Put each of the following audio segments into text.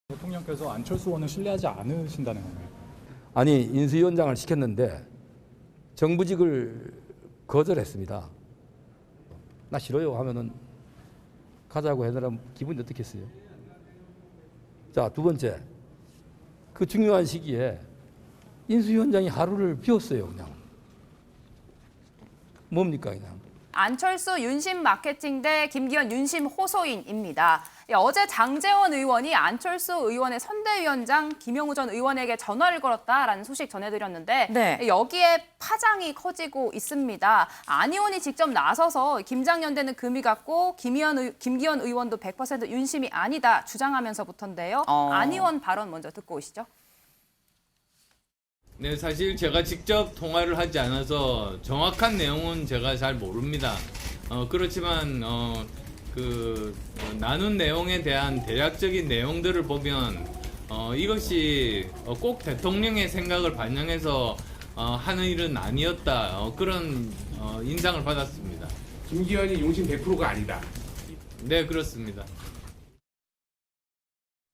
대통령께서 안철수 의원을 신뢰하지 않으신다는 건가요? 아니, 인수위원장을 시켰는데 정부직을 거절했습니다. 나 싫어요 하면은 가자고 해놓으면 기분이 어떻겠어요? 자, 두 번째, 그 중요한 시기에 인수위원장이 하루를 비웠어요. 그냥 뭡니까 그냥. 안철수 윤심 마케팅 대 김기현 윤심 호소인입니다. 어제 장제원 의원이 안철수 의원의 선대위원장 김영우 전 의원에게 전화를 걸었다라는 소식 전해드렸는데 네. 여기에 파장이 커지고 있습니다. 안 의원이 직접 나서서 김장연대는 금이 같고 김기현 의원도 100% 윤심이 아니다 주장하면서부터인데요. 안 의원 발언 먼저 듣고 오시죠. 네, 사실 제가 직접 통화를 하지 않아서 정확한 내용은 제가 잘 모릅니다. 그렇지만 나눈 내용에 대한 대략적인 내용들을 보면 이것이 꼭 대통령의 생각을 반영해서 하는 일은 아니었다. 그런 인상을 받았습니다. 김기현이 용심 100%가 아니다. 네, 그렇습니다.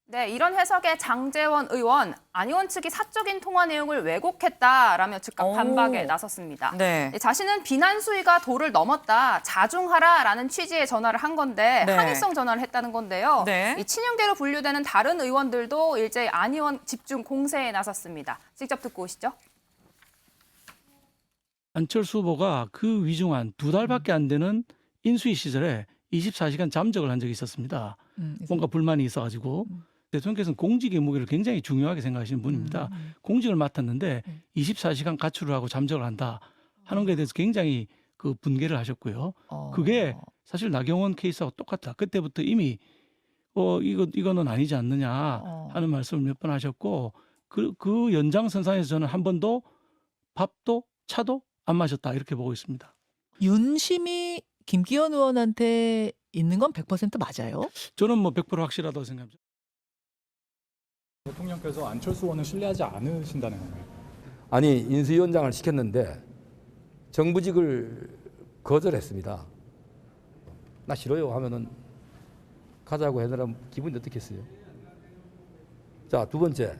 네, 이런 해석에 장제원 의원, 안 의원 측이 사적인 통화 내용을 왜곡했다라며 즉각 반박에 나섰습니다. 네. 자신은 비난 수위가 도를 넘었다, 자중하라라는 취지의 전화를 한 건데 네. 항의성 전화를 했다는 건데요. 네. 이 친윤계로 분류되는 다른 의원들도 일제히 안 의원 집중 공세에 나섰습니다. 직접 듣고 오시죠. 안철수 후보가 그 위중한 2달밖에 안 되는 인수위 시절에 24시간 잠적을 한 적이 있었습니다. 뭔가 불만이 있어가지고 대통령께서는 공직의 무게를 굉장히 중요하게 생각하시는 분입니다. 공직을 맡았는데 24시간 가출을 하고 잠적을 한다 하는 것에 대해서 굉장히 그 분개를 하셨고요. 그게 사실 나경원 케이스하고 똑같다. 그때부터 이미 이거는 아니지 않느냐 하는 말씀을 몇 번 하셨고 그 연장선상에서 저는 한 번도 밥도 차도 안 마셨다 이렇게 보고 있습니다. 윤심이 김기현 의원한테 있는 건 100% 맞아요? 저는 뭐 100% 확실하다고 생각합니다. 대통령께서 안철수 의원을 신뢰하지 않으신다는 건가요? 아니, 인수위원장을 시켰는데 정부직을 거절했습니다. 나 싫어요 하면은 가자고 해놓으면 기분이 어떻겠어요? 자, 두 번째,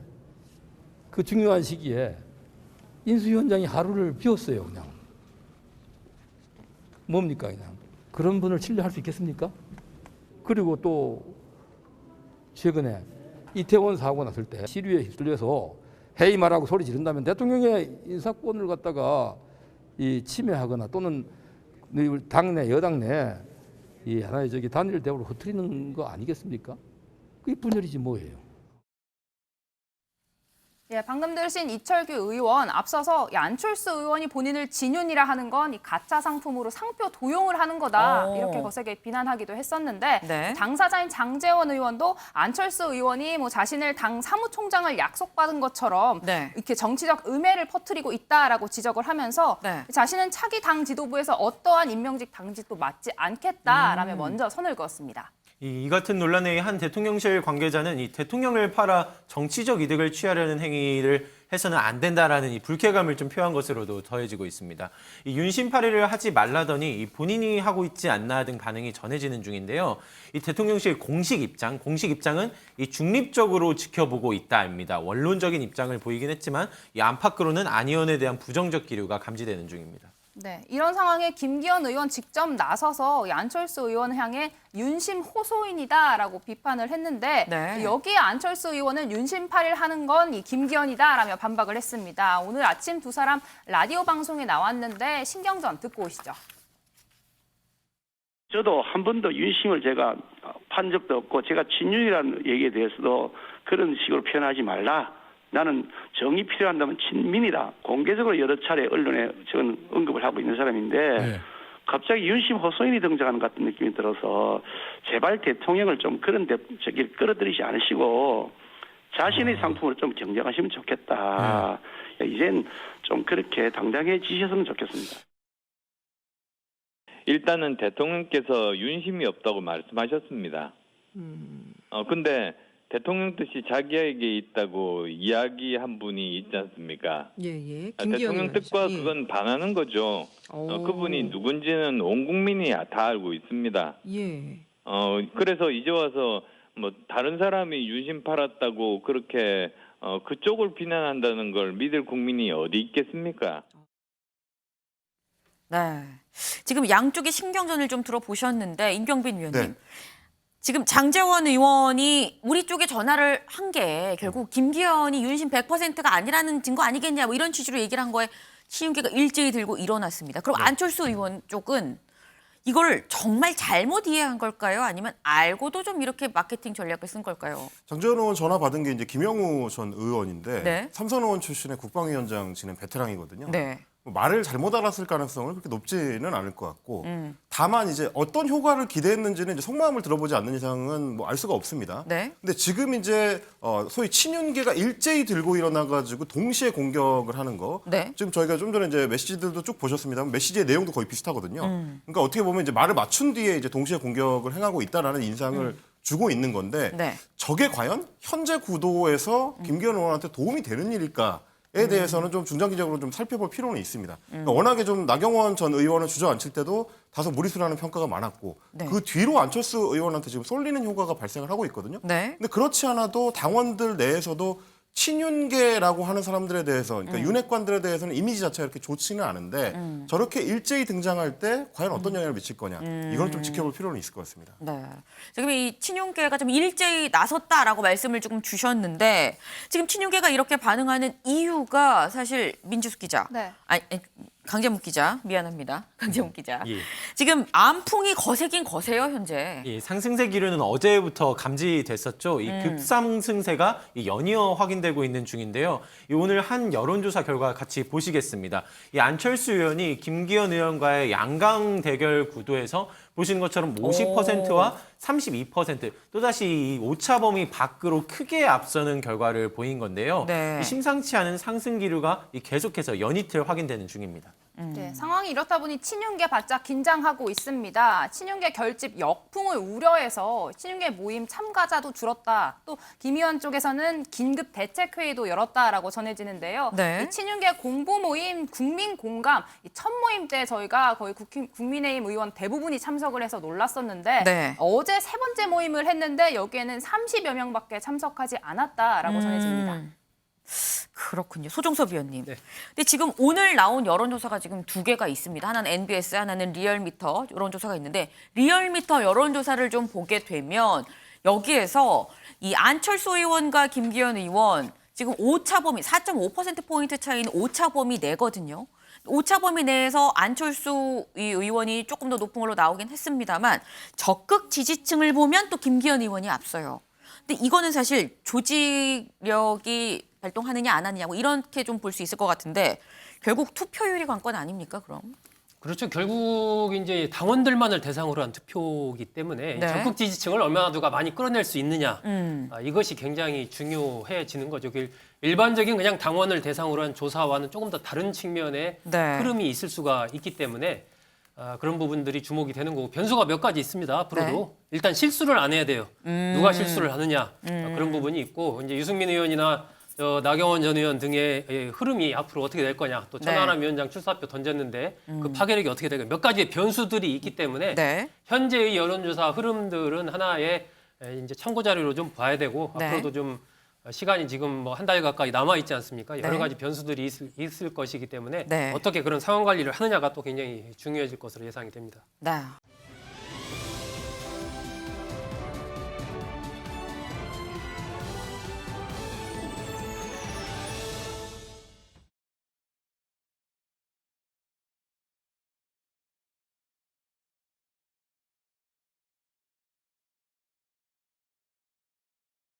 그 중요한 시기에 인수위원장이 하루를 비웠어요. 그냥 뭡니까 그냥. 그런 분을 신뢰할 수 있겠습니까? 그리고 또 최근에 이태원 사고 났을 때 시류에 휩쓸려서 해이 말하고 소리 지른다면 대통령의 인사권을 갖다가 침해하거나 또는 당내 여당 내 하나의 단일 대우를 흐트리는 거 아니겠습니까? 그게 분열이지 뭐예요. 예, 방금 들으신 이철규 의원, 앞서서 안철수 의원이 본인을 진윤이라 하는 건 이 가짜 상품으로 상표 도용을 하는 거다. 이렇게 거세게 비난하기도 했었는데 네. 당사자인 장제원 의원도 안철수 의원이 자신을 당 사무총장을 약속받은 것처럼 네. 이렇게 정치적 음해를 퍼뜨리고 있다라고 지적을 하면서 네. 자신은 차기 당 지도부에서 어떠한 임명직 당직도 맡지 않겠다라며 먼저 선을 그었습니다. 이 같은 논란의 한 대통령실 관계자는 이 대통령을 팔아 정치적 이득을 취하려는 행위를 해서는 안 된다라는 이 불쾌감을 좀 표한 것으로도 더해지고 있습니다. 이 윤심 발의를 하지 말라더니 본인이 하고 있지 않나 등 반응이 전해지는 중인데요. 이 대통령실 공식 입장은 이 중립적으로 지켜보고 있다입니다. 원론적인 입장을 보이긴 했지만 이 안팎으로는 안 의원에 대한 부정적 기류가 감지되는 중입니다. 네, 이런 상황에 김기현 의원 직접 나서서 안철수 의원을 향해 윤심 호소인이다라고 비판을 했는데 네. 여기에 안철수 의원은 윤심 팔이를 하는 건 이 김기현이다라며 반박을 했습니다. 오늘 아침 두 사람 라디오 방송에 나왔는데 신경전 듣고 오시죠. 저도 한 번도 윤심을 제가 판 적도 없고 제가 친윤이라는 얘기에 대해서도 그런 식으로 표현하지 말라. 나는 정이 필요한다면 친민이다. 공개적으로 여러 차례 언론에 저는 언급을 하고 있는 사람인데 네. 갑자기 윤심 호소인이 등장하는 것 같은 느낌이 들어서 제발 대통령을 좀 그런 데 끌어들이지 않으시고 자신의 상품을 좀 경쟁하시면 좋겠다. 이젠 좀 그렇게 당당해지셨으면 좋겠습니다. 일단은 대통령께서 윤심이 없다고 말씀하셨습니다. 근데 대통령 뜻이 자기에게 있다고 이야기한 분이 있지 않습니까? 예. 대통령 뜻과 그건 반하는 거죠. 그분이 누군지는 온 국민이 다 알고 있습니다. 예. 그래서 이제 와서 뭐 다른 사람이 윤심 팔았다고 그렇게 그쪽을 비난한다는 걸 믿을 국민이 어디 있겠습니까? 네. 지금 양쪽의 신경전을 좀 들어보셨는데 임경빈 위원님. 네. 지금 장제원 의원이 우리 쪽에 전화를 한 게 결국 김기현이 윤심 100%가 아니라는 증거 아니겠냐 뭐 이런 취지로 얘기를 한 거에 친윤계가 일제히 들고 일어났습니다. 그럼 안철수 의원 쪽은 이걸 정말 잘못 이해한 걸까요? 아니면 알고도 좀 이렇게 마케팅 전략을 쓴 걸까요? 장제원 의원 전화 받은 게 이제 김영우 전 의원인데 네. 삼선 의원 출신의 국방위원장 지낸 베테랑이거든요. 네. 말을 잘못 알았을 가능성은 그렇게 높지는 않을 것 같고 다만 이제 어떤 효과를 기대했는지는 이제 속마음을 들어보지 않는 이상은 뭐 알 수가 없습니다. 네. 근데 지금 이제 소위 친윤계가 일제히 들고 일어나가지고 동시에 공격을 하는 거. 네. 지금 저희가 좀 전에 이제 메시지들도 쭉 보셨습니다만 메시지의 내용도 거의 비슷하거든요. 그러니까 어떻게 보면 이제 말을 맞춘 뒤에 이제 동시에 공격을 행하고 있다라는 인상을 주고 있는 건데 네. 저게 과연 현재 구도에서 김기현 의원한테 도움이 되는 일일까? 에 대해서는 좀 중장기적으로 좀 살펴볼 필요는 있습니다. 그러니까 워낙에 좀 나경원 전 의원을 주저앉힐 때도 다소 무리수라는 평가가 많았고 네. 그 뒤로 안철수 의원한테 지금 쏠리는 효과가 발생을 하고 있거든요. 네. 근데 그렇지 않아도 당원들 내에서도 친윤계라고 하는 사람들에 대해서 그러니까 윤핵관들에 대해서는 이미지 자체가 이렇게 좋지는 않은데 저렇게 일제히 등장할 때 과연 어떤 영향을 미칠 거냐 이건 좀 지켜볼 필요는 있을 것 같습니다. 네. 지금 이 친윤계가 좀 일제히 나섰다라고 말씀을 조금 주셨는데 지금 친윤계가 이렇게 반응하는 이유가 사실 민주숙 기자, 네. 아니 강재묵 기자 미안합니다. 강재묵 기자. 예. 지금 암풍이 거세긴 거세요 현재. 이 상승세 기류는 어제부터 감지됐었죠. 이 급상승세가 연이어 확인되고 있는 중인데요. 이 오늘 한 여론조사 결과 같이 보시겠습니다. 이 안철수 의원이 김기현 의원과의 양강 대결 구도에서 보시는 것처럼 50%와 32% 또다시 이 오차범위 밖으로 크게 앞서는 결과를 보인 건데요. 네. 이 심상치 않은 상승 기류가 계속해서 연이틀 확인되는 중입니다. 네, 상황이 이렇다 보니 친윤계 바짝 긴장하고 있습니다. 친윤계 결집 역풍을 우려해서 친윤계 모임 참가자도 줄었다. 또 김 의원 쪽에서는 긴급 대책회의도 열었다라고 전해지는데요. 네. 이 친윤계 공보 모임 국민 공감 첫 모임 때 저희가 거의 국민의힘 의원 대부분이 참석을 해서 놀랐었는데 네. 어제 세 번째 모임을 했는데 여기에는 30여 명밖에 참석하지 않았다라고 전해집니다. 그렇군요. 소종섭 위원님. 네. 근데 지금 오늘 나온 여론조사가 지금 두 개가 있습니다. 하나는 NBS, 하나는 리얼미터 여론조사가 있는데 리얼미터 여론조사를 좀 보게 되면 여기에서 이 안철수 의원과 김기현 의원 지금 오차범위 4.5%포인트 차이는 오차범위 내거든요. 오차범위 내에서 안철수 의원이 조금 더 높은 걸로 나오긴 했습니다만 적극 지지층을 보면 또 김기현 의원이 앞서요. 근데 이거는 사실 조직력이 발동하느냐 안 하느냐 뭐 이렇게 좀 볼 수 있을 것 같은데 결국 투표율이 관건 아닙니까 그럼? 그렇죠. 결국 이제 당원들만을 대상으로 한 투표이기 때문에 네. 적극 지지층을 얼마나 누가 많이 끌어낼 수 있느냐 이것이 굉장히 중요해지는 거죠. 일반적인 그냥 당원을 대상으로 한 조사와는 조금 더 다른 측면의 네. 흐름이 있을 수가 있기 때문에 그런 부분들이 주목이 되는 거고 변수가 몇 가지 있습니다. 앞으로도 네. 일단 실수를 안 해야 돼요. 누가 실수를 하느냐 그런 부분이 있고 이제 유승민 의원이나 나경원 전 의원 등의 흐름이 앞으로 어떻게 될 거냐. 또 천하람 위원장 출사표 던졌는데 그 파괴력이 어떻게 될까. 몇 가지의 변수들이 있기 때문에 네. 현재의 여론조사 흐름들은 하나의 이제 참고 자료로 좀 봐야 되고 네. 앞으로도 좀 시간이 지금 뭐 한 달 가까이 남아 있지 않습니까? 여러 네. 가지 변수들이 있을 것이기 때문에 네. 어떻게 그런 상황 관리를 하느냐가 또 굉장히 중요해질 것으로 예상이 됩니다. 네.